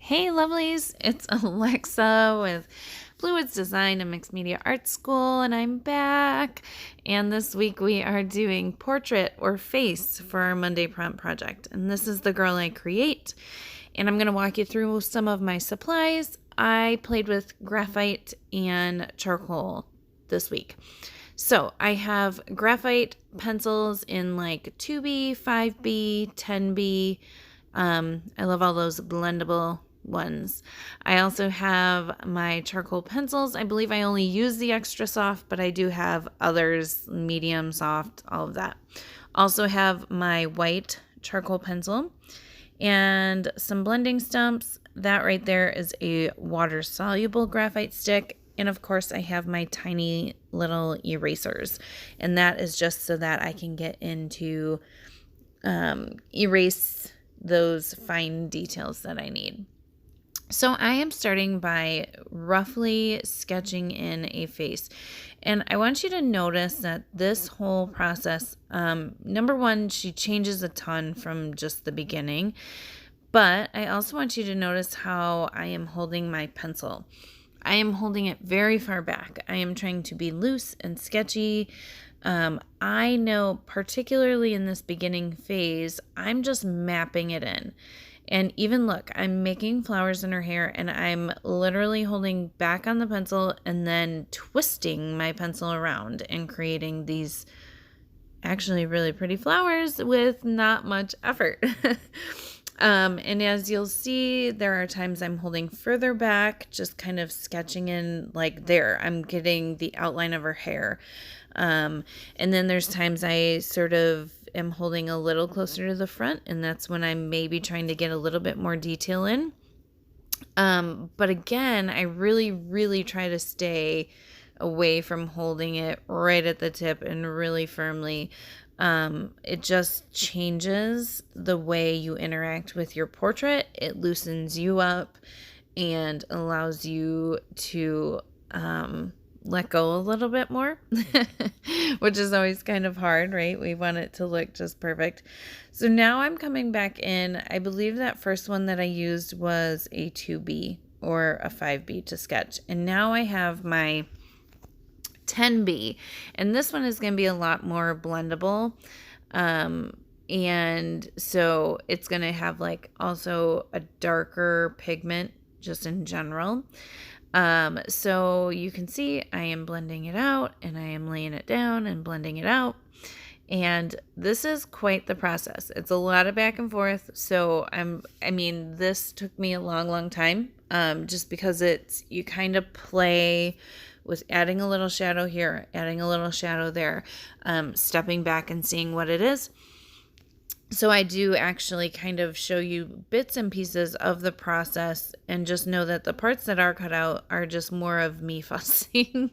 Hey lovelies, it's Alexa with Fluids Design and Mixed Media Art School, and I'm back. And this week we are doing portrait or face for our Monday prompt project. And this is the girl I create. And I'm going to walk you through some of my supplies. I played with graphite and charcoal this week. So I have graphite pencils in like 2B, 5B, 10B. I love all those blendable ones. I also have my charcoal pencils. I believe I only use the extra soft, but I do have others, medium, soft, all of that. Also have my white charcoal pencil and some blending stumps. That right there is a water-soluble graphite stick. And of course, I have my tiny little erasers. And that is just so that I can get into erase those fine details that I need. So I am starting by roughly sketching in a face. And I want you to notice that this whole process, number one, she changes a ton from just the beginning. But I also want you to notice how I am holding my pencil. I am holding it very far back. I am trying to be loose and sketchy. I know particularly in this beginning phase, I'm just mapping it in. And even look, I'm making flowers in her hair and I'm literally holding back on the pencil and then twisting my pencil around and creating these actually really pretty flowers with not much effort. And as you'll see, there are times I'm holding further back, just kind of sketching in like there. I'm getting the outline of her hair. And then there's times I sort of am holding a little closer to the front, and that's when I'm maybe trying to get a little bit more detail in. But again, I really try to stay away from holding it right at the tip and really firmly. It just changes the way you interact with your portrait. It loosens you up and allows you to let go a little bit more, which is always kind of hard, right? We want it to look just perfect. So now I'm coming back in. I believe that first one that I used was a 2B or a 5B to sketch. And now I have my 10B, and this one is going to be a lot more blendable. And so it's going to have like also a darker pigment just in general. So you can see I am blending it out and I am laying it down and blending it out. And this is quite the process. It's a lot of back and forth. So this took me a long time. Just because you kind of play with adding a little shadow here, adding a little shadow there, stepping back and seeing what it is. So I do actually kind of show you bits and pieces of the process, and just know that the parts that are cut out are just more of me fussing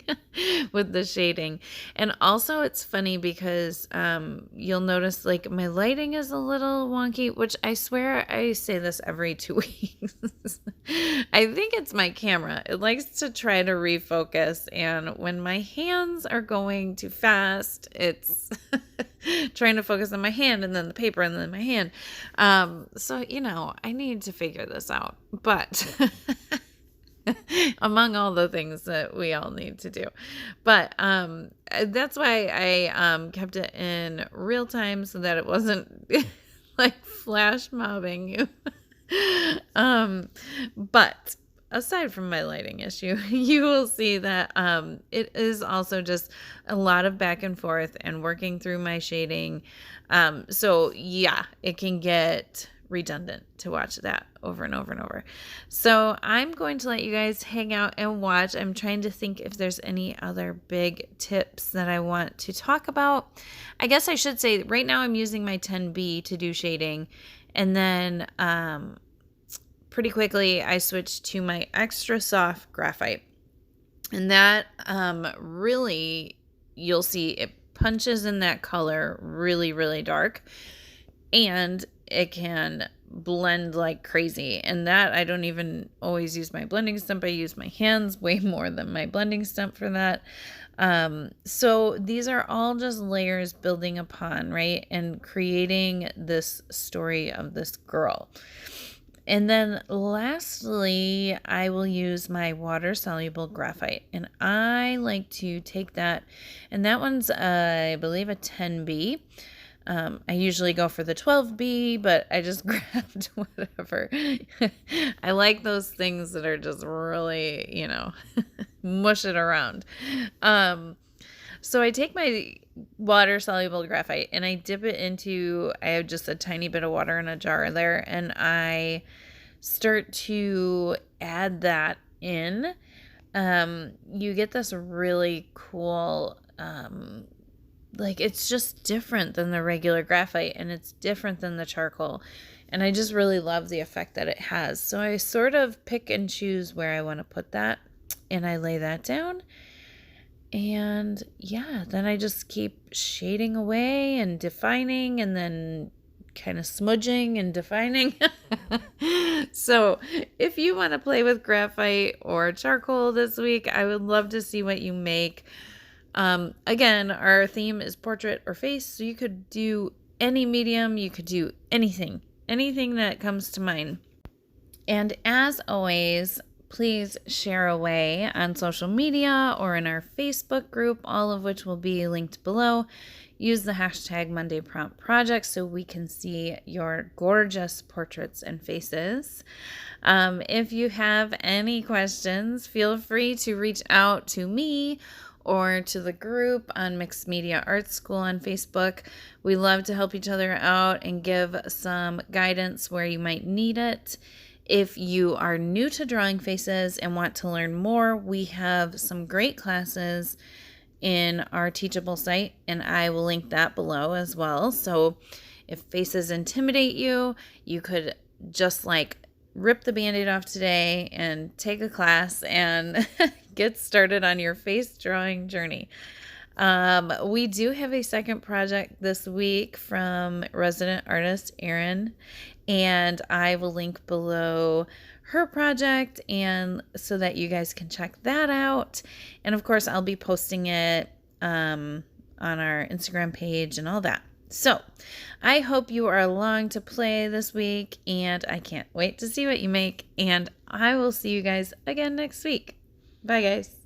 with the shading. And also it's funny because you'll notice like my lighting is a little wonky, which I swear I say this every 2 weeks. I think it's my camera. It likes to try to refocus, and when my hands are going too fast, it's trying to focus on my hand and then the paper and then my hand. So, I need to figure this out. But among all the things that we all need to do. But that's why I kept it in real time so that it wasn't like flash mobbing you. But aside from my lighting issue, you will see that it is also just a lot of back and forth and working through my shading. So yeah, it can get redundant to watch that over and over and over. So I'm going to let you guys hang out and watch. I'm trying to think if there's any other big tips that I want to talk about. I guess I should say right now I'm using my 10B to do shading, and then pretty quickly I switched to my extra soft graphite, and that really, you'll see it punches in that color really dark, and it can blend like crazy. And that I don't even always use my blending stump. I use my hands way more than my blending stump for that. So these are all just layers building upon, right, and creating this story of this girl. And then lastly, I will use my water-soluble graphite. And I like to take that, and that one's, I believe, a 10B. I usually go for the 12B, but I just grabbed whatever. I like those things that are just really, mush it around. So I take my water-soluble graphite and I dip it into, I have just a tiny bit of water in a jar there, and I start to add that in. You get this really cool, it's just different than the regular graphite, and it's different than the charcoal. And I just really love the effect that it has. So I sort of pick and choose where I want to put that, and I lay that down. And yeah, then I just keep shading away and defining, and then kind of smudging and defining. So if you want to play with graphite or charcoal this week, I would love to see what you make. Again, our theme is portrait or face, so you could do any medium, you could do anything that comes to mind. And as always, please share away on social media or in our Facebook group, all of which will be linked below. Use the hashtag Monday Prompt Project so we can see your gorgeous portraits and faces. If you have any questions, feel free to reach out to me or to the group on Mixed Media Art School on Facebook. We love to help each other out and give some guidance where you might need it. If you are new to drawing faces and want to learn more, we have some great classes in our Teachable site, and I will link that below as well. So if faces intimidate you, you could just rip the Band-Aid off today and take a class and get started on your face drawing journey. We do have a second project this week from resident artist Erin, and I will link below her project, and so that you guys can check that out. And of course, I'll be posting it on our Instagram page and all that. So I hope you are along to play this week, and I can't wait to see what you make, and I will see you guys again next week. Bye, guys.